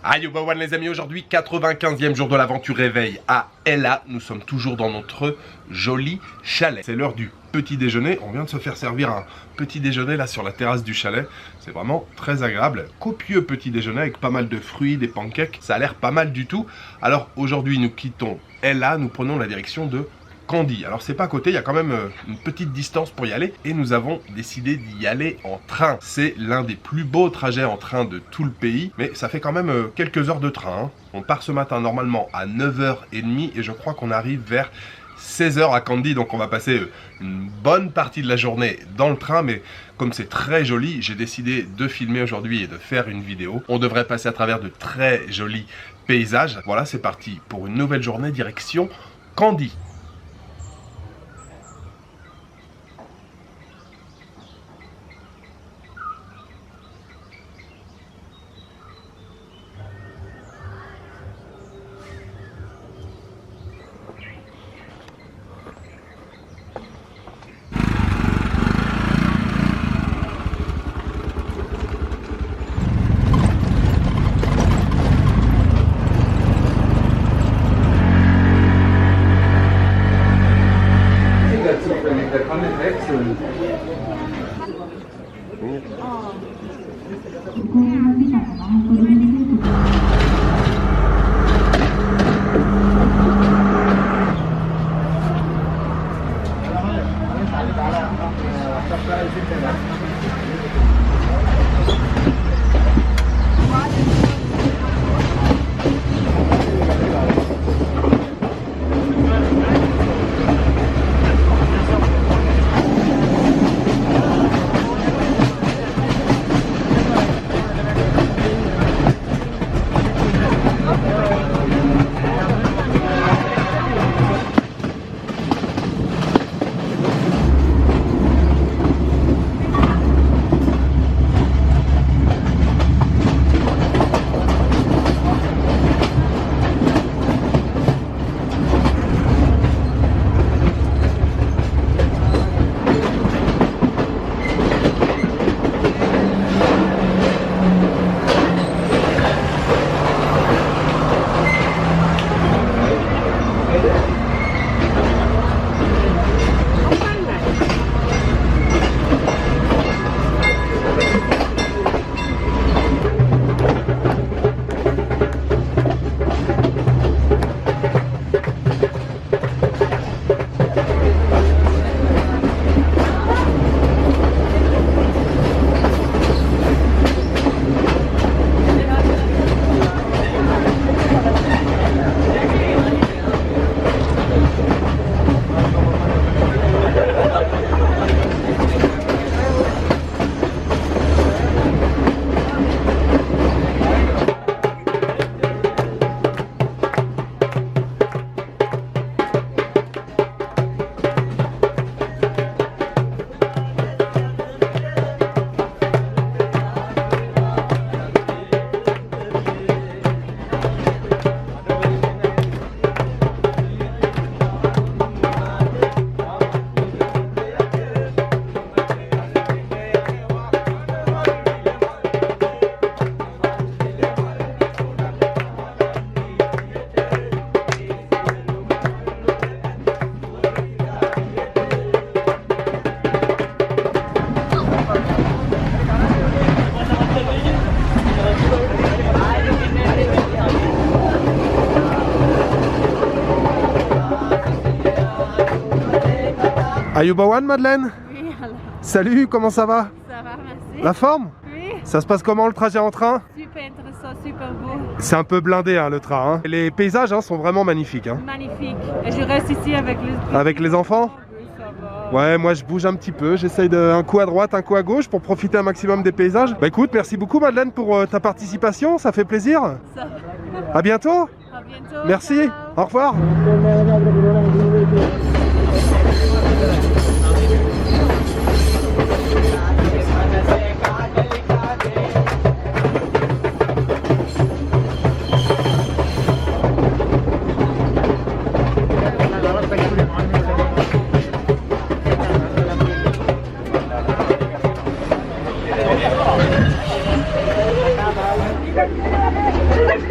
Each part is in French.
Ayoubawan les amis, aujourd'hui 95e jour de l'aventure réveil à Ella. Nous sommes toujours dans notre joli chalet. C'est l'heure du petit déjeuner. On vient de se faire servir un petit déjeuner là sur la terrasse du chalet. C'est vraiment très agréable. Copieux petit déjeuner avec pas mal de fruits, des pancakes. Ça a l'air pas mal du tout. Alors aujourd'hui nous quittons Ella, nous prenons la direction de Candie. Alors c'est pas à côté, il y a quand même une petite distance pour y aller et nous avons décidé d'y aller en train. C'est l'un des plus beaux trajets en train de tout le pays, mais ça fait quand même quelques heures de train, hein. On part ce matin normalement à 9h30 et je crois qu'on arrive vers 16h à Candie, donc on va passer une bonne partie de la journée dans le train, mais comme c'est très joli, j'ai décidé de filmer aujourd'hui et de faire une vidéo. On devrait passer à travers de très jolis paysages. Voilà, c'est parti pour une nouvelle journée direction Candie. Der kann nicht wechseln. Ayoubawan Madeleine? Oui, alors, Salut, comment ça va? ça va, merci. La forme? Oui, Ça se passe comment le trajet en train? super intéressant, super beau, C'est un peu blindé hein, le train, hein. Les paysages hein, sont vraiment magnifiques hein. magnifique. Et je reste ici avec les... Avec les enfants? Oui, ça va. Ouais, moi je bouge un petit peu, j'essaye un coup à droite, un coup à gauche pour profiter un maximum des paysages. Bah écoute, merci beaucoup Madeleine pour ta participation, ça fait plaisir. Ça va. À bientôt. À bientôt. Merci, ciao. au revoir. Thank you.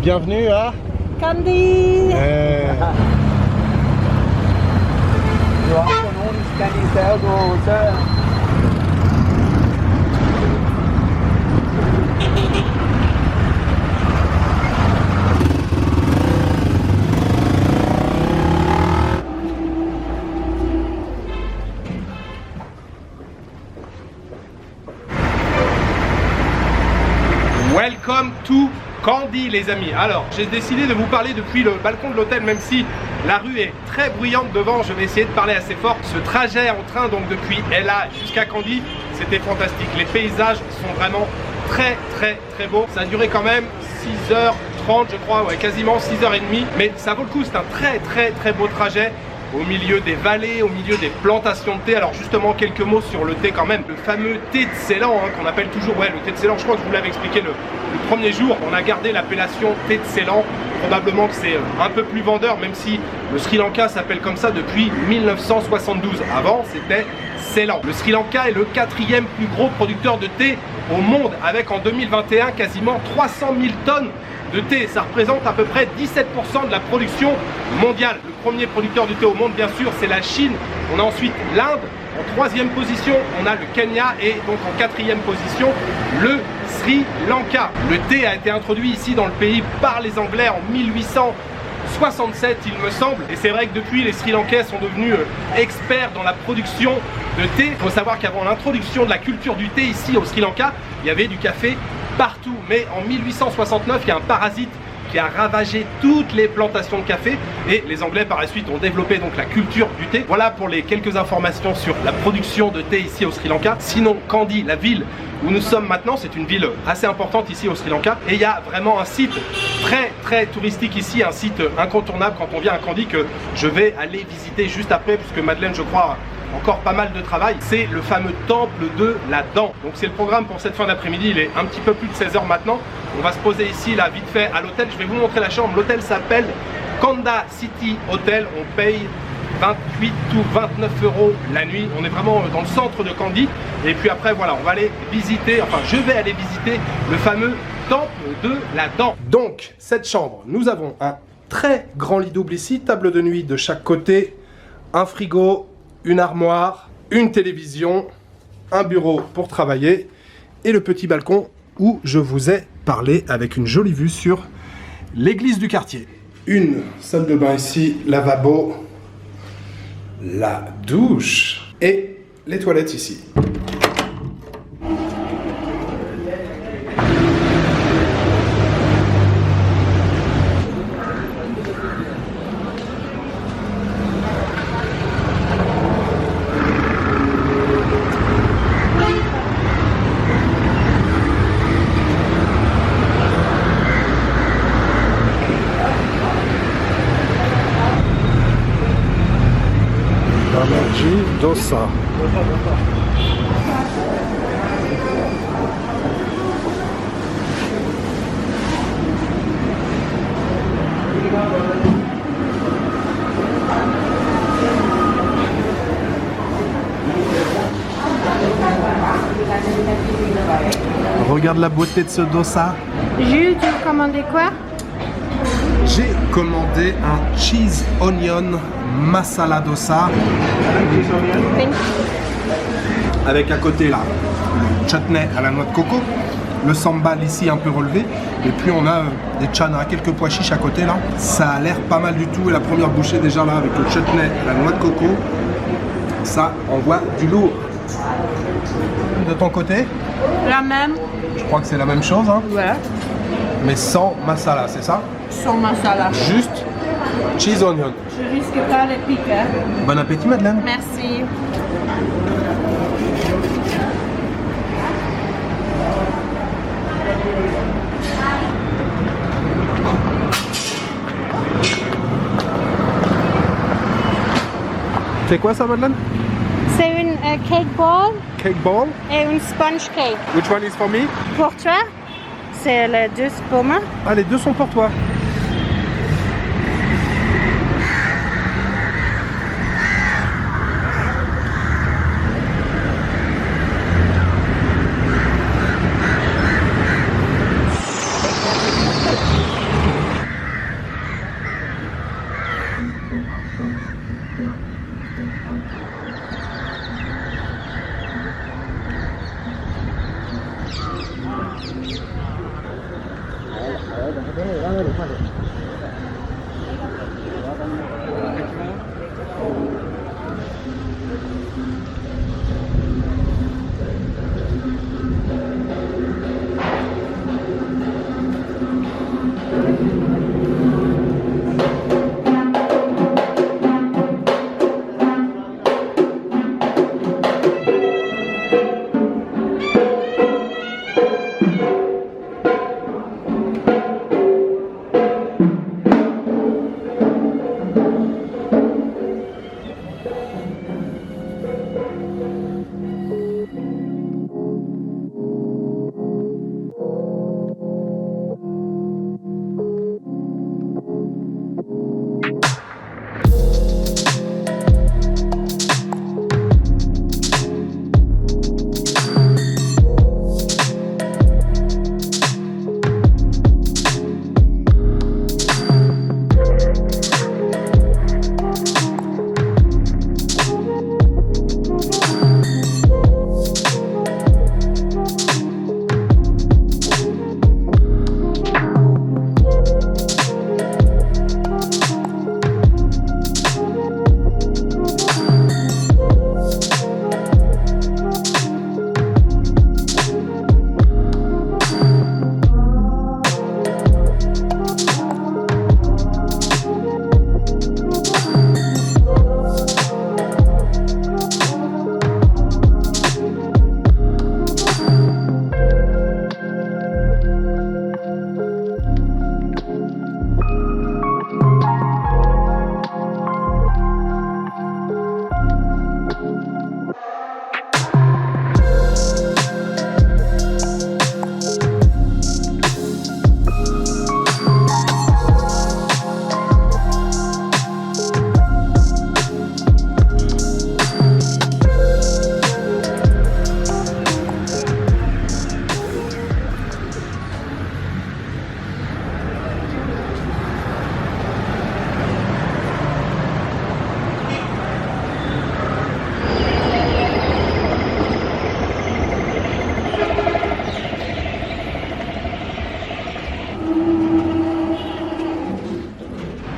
Bienvenue à Candy. Welcome to Candy les amis. Alors j'ai décidé de vous parler depuis le balcon de l'hôtel, même si la rue est très bruyante devant, je vais essayer de parler assez fort. Ce trajet en train donc depuis Ella jusqu'à Candy, c'était fantastique. Les paysages sont vraiment très beaux. Ça a duré quand même 6h30 je crois, ouais, quasiment 6h30, mais ça vaut le coup. C'est un très beau trajet au milieu des vallées, au milieu des plantations de thé. Alors justement quelques mots sur le thé quand même. Le fameux thé de Ceylan hein, qu'on appelle toujours, ouais, le thé de Ceylan, je crois que je vous l'avais expliqué le premier jour. On a gardé l'appellation thé de Ceylan. Probablement que c'est un peu plus vendeur, même si le Sri Lanka s'appelle comme ça depuis 1972. Avant c'était Ceylan. Le Sri Lanka est le 4e plus gros producteur de thé au monde, avec en 2021 quasiment 300 000 tonnes de thé. Ça représente à peu près 17% de la production mondiale. Le premier producteur de thé au monde, bien sûr, c'est la Chine. On a ensuite l'Inde. En 3e position, on a le Kenya. Et donc en 4e position, le Sri Lanka. Le thé a été introduit ici dans le pays par les Anglais en 1867, il me semble. Et c'est vrai que depuis, les Sri Lankais sont devenus experts dans la production de thé. Il faut savoir qu'avant l'introduction de la culture du thé ici au Sri Lanka, il y avait du café partout. Mais en 1869, il y a un parasite qui a ravagé toutes les plantations de café et les Anglais par la suite ont développé donc la culture du thé. Voilà pour les quelques informations sur la production de thé ici au Sri Lanka. Sinon, Kandy, la ville où nous sommes maintenant, c'est une ville assez importante ici au Sri Lanka et il y a vraiment un site très touristique ici, un site incontournable quand on vient à Kandy que je vais aller visiter juste après puisque Madeleine, je crois, encore pas mal de travail. C'est le fameux temple de la dent. Donc c'est le programme pour cette fin d'après-midi. Il est un petit peu plus de 16h maintenant. On va se poser ici là vite fait à l'hôtel. Je vais vous montrer la chambre. L'hôtel s'appelle Kanda City Hotel. On paye 28 ou 29 € la nuit. On est vraiment dans le centre de Kandy. Et puis après voilà, on va aller visiter, enfin je vais aller visiter le fameux temple de la dent. Donc cette chambre, nous avons un très grand lit double ici, table de nuit de chaque côté, un frigo, une armoire, une télévision, un bureau pour travailler et le petit balcon où je vous ai parlé avec une jolie vue sur l'église du quartier. Une salle de bain ici, lavabo, la douche et les toilettes ici. Dosa. Regarde la beauté de ce dosa. Jules, tu veux commander quoi? J'ai commandé un cheese onion masala dosa avec à côté là le chutney à la noix de coco, le sambal ici un peu relevé et puis on a des chana, quelques pois chiches à côté là. Ça a l'air pas mal du tout et la première bouchée déjà là avec le chutney à la noix de coco, ça envoie du lourd. De ton côté? La même. Je crois que c'est la même chose hein. Ouais. Mais sans masala, c'est ça? Sans masala. Juste cheese onion. Je risque pas les piquer. Bon appétit Madeleine. Merci. C'est quoi ça Madeleine? C'est une cake ball Cake ball. et une sponge cake. Which one is for me? Pour toi, c'est les deux pour moi. Ah, les deux sont pour toi.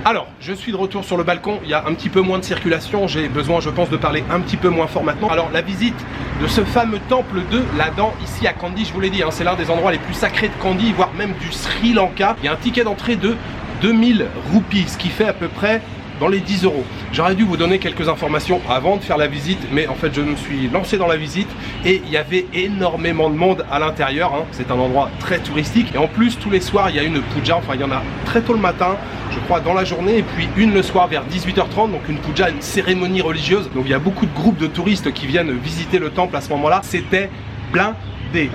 Alors, je suis de retour sur le balcon, il y a un petit peu moins de circulation, j'ai besoin, je pense, de parler un petit peu moins fort maintenant. Alors, la visite de ce fameux temple de la dent ici à Kandy, je vous l'ai dit, hein, c'est l'un des endroits les plus sacrés de Kandy, voire même du Sri Lanka. Il y a un ticket d'entrée de 2000 roupies, ce qui fait à peu près dans les 10 euros. J'aurais dû vous donner quelques informations avant de faire la visite, mais en fait je me suis lancé dans la visite et il y avait énormément de monde à l'intérieur, hein. C'est un endroit très touristique et en plus tous les soirs il y a une puja, enfin il y en a très tôt le matin, je crois dans la journée, et puis une le soir vers 18h30, donc une puja, une cérémonie religieuse. Donc il y a beaucoup de groupes de touristes qui viennent visiter le temple à ce moment-là. C'était plein.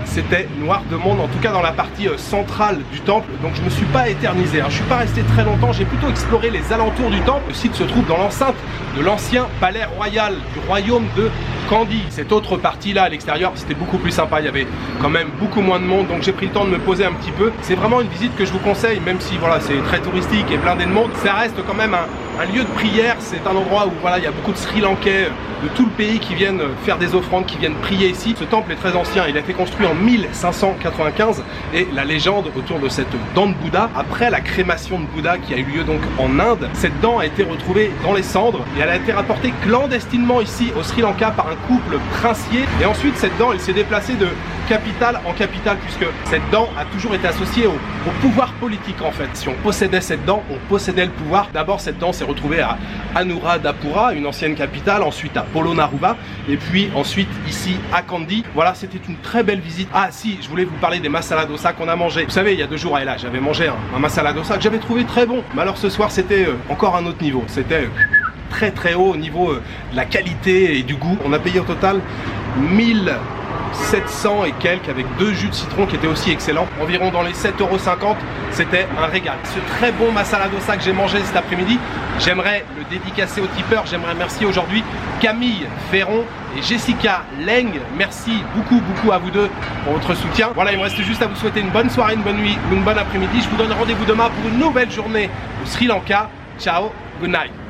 C'était noir de monde, en tout cas dans la partie centrale du temple, donc je me suis pas éternisé, hein. Je suis pas resté très longtemps, j'ai plutôt exploré les alentours du temple. Le site se trouve dans l'enceinte de l'ancien palais royal du royaume de Kandy. Cette autre partie là à l'extérieur, c'était beaucoup plus sympa, il y avait quand même beaucoup moins de monde, donc j'ai pris le temps de me poser un petit peu. C'est vraiment une visite que je vous conseille, même si voilà, c'est très touristique et blindé de monde, ça reste quand même un lieu de prière. C'est un endroit où voilà, il y a beaucoup de Sri Lankais de tout le pays qui viennent faire des offrandes, qui viennent prier ici. Ce temple est très ancien, il a été construit en 1595 et la légende autour de cette dent de Bouddha, après la crémation de Bouddha qui a eu lieu donc en Inde, cette dent a été retrouvée dans les cendres et elle a été rapportée clandestinement ici au Sri Lanka par un couple princier, et ensuite cette dent elle s'est déplacée de capitale en capitale, puisque cette dent a toujours été associée au pouvoir politique en fait. Si on possédait cette dent, on possédait le pouvoir. D'abord cette dent s'est retrouvée à Anuradhapura, une ancienne capitale, ensuite à Polonnaruwa et puis ensuite ici à Kandy. Voilà, c'était une très belle visite. Ah si, je voulais vous parler des masala dosa qu'on a mangé. Vous savez, il y a 2 jours à Ella, j'avais mangé un masala dosa que j'avais trouvé très bon, mais alors ce soir c'était encore un autre niveau. C'était très très haut au niveau de la qualité et du goût. On a payé au total 1700 et quelques, avec 2 jus de citron qui étaient aussi excellents, environ dans les 7,50 €. C'était un régal. Ce très bon masala dosa que j'ai mangé cet après-midi, j'aimerais le dédicacer aux tipeurs. J'aimerais remercier aujourd'hui Camille Ferron et Jessica Leng. Merci beaucoup à vous deux pour votre soutien. Voilà, il me reste juste à vous souhaiter une bonne soirée, une bonne nuit ou une bonne après-midi. Je vous donne rendez-vous demain pour une nouvelle journée au Sri Lanka. Ciao, good night.